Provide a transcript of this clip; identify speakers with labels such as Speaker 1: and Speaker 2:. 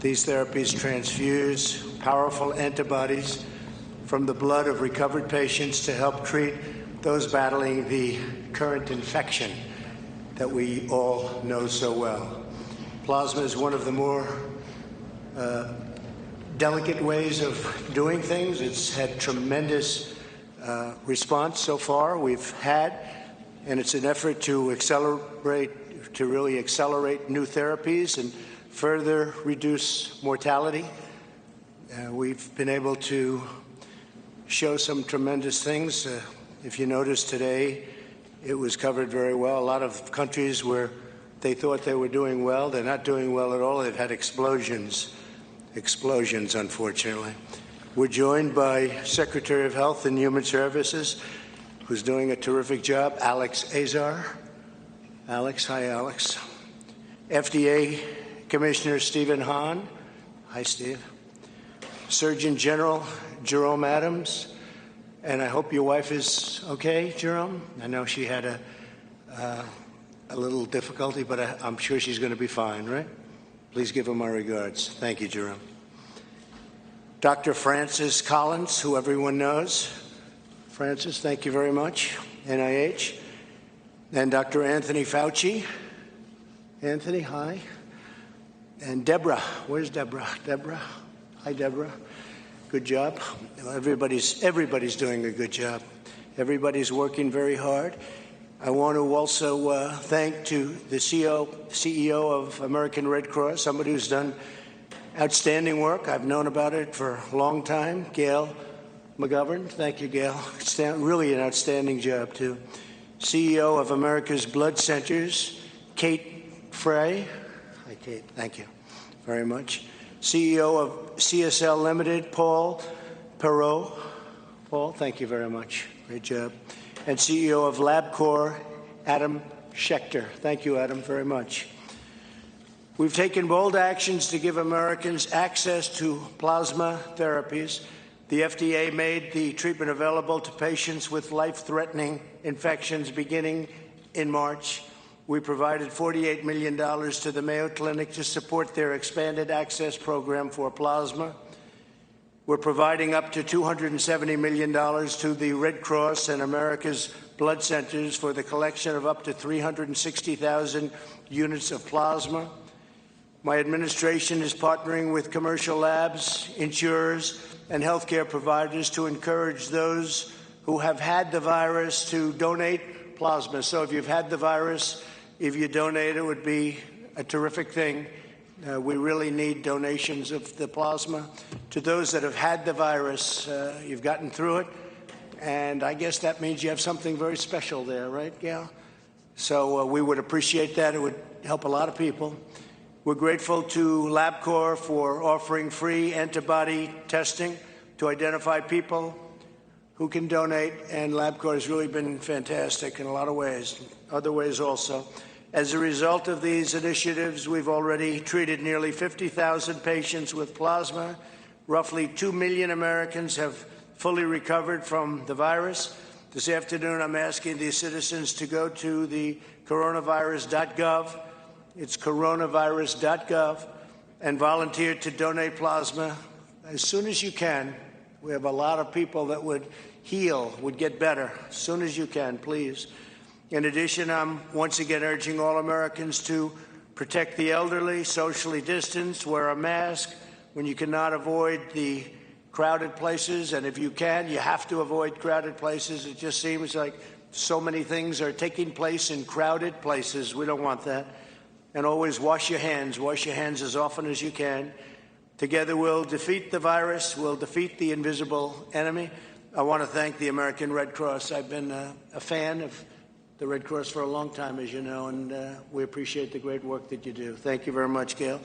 Speaker 1: These therapies transfuse powerful antibodies from the blood of recovered patients to help treat those battling the current infection that we all know so well. Plasma is one of the more delicate ways of doing things. It's had tremendous response so far we've had, and it's an effort to really accelerate new therapies and further reduce mortality. We've been able to show some tremendous things. If you notice today, it was covered very well. A lot of countries where they thought they were doing well, they're not doing well at all. They've had explosions, unfortunately. We're joined by Secretary of Health and Human Services, who's doing a terrific job, Alex Azar. Alex, hi, Alex. FDA Commissioner Stephen Hahn. Hi, Steve. Surgeon General Jerome Adams. And I hope your wife is okay, Jerome. I know she had a little difficulty, but I'm sure she's going to be fine, right? Please give her my regards. Thank you, Jerome. Dr. Francis Collins, who everyone knows. Francis, thank you very much, NIH. And Dr. Anthony Fauci. Anthony, hi. And Deborah, where's Deborah? Deborah, hi, Deborah. Good job. Everybody's doing a good job. Everybody's working very hard. I want to also thank to the CEO of American Red Cross, somebody who's done outstanding work. I've known about it for a long time, Gail McGovern. Thank you, Gail. Really an outstanding job, too. CEO of America's Blood Centers, Kate Frey. Hi, Kate. Thank you very much. CEO of CSL Limited, Paul Perot. Paul, thank you very much. Great job. And CEO of LabCorp, Adam Schechter. Thank you, Adam, very much. We've taken bold actions to give Americans access to plasma therapies. The FDA made the treatment available to patients with life-threatening infections beginning in March. We provided $48 million to the Mayo Clinic to support their expanded access program for plasma. We're providing up to $270 million to the Red Cross and America's Blood Centers for the collection of up to 360,000 units of plasma. My administration is partnering with commercial labs, insurers, and healthcare providers to encourage those who have had the virus to donate plasma. So if you've had the virus, if you donate, it would be a terrific thing. We really need donations of the plasma. To those that have had the virus, you've gotten through it, and I guess that means you have something very special there, right, Gail? So we would appreciate that. It would help a lot of people. We're grateful to LabCorp for offering free antibody testing to identify people who can donate, and LabCorp has really been fantastic in a lot of ways, other ways also. As a result of these initiatives, we've already treated nearly 50,000 patients with plasma. Roughly 2 million Americans have fully recovered from the virus. This afternoon, I'm asking the citizens to go to the coronavirus.gov. It's coronavirus.gov, and volunteer to donate plasma as soon as you can. We have a lot of people that would heal, would get better. As soon as you can, please. In addition, I'm once again urging all Americans to protect the elderly, socially distance, wear a mask when you cannot avoid the crowded places. And if you can, you have to avoid crowded places. It just seems like so many things are taking place in crowded places. We don't want that. And always wash your hands. Wash your hands as often as you can. Together we'll defeat the virus. We'll defeat the invisible enemy. I want to thank the American Red Cross. I've been a fan of the Red Cross for a long time, as you know, and we appreciate the great work that you do. Thank you very much, Gail.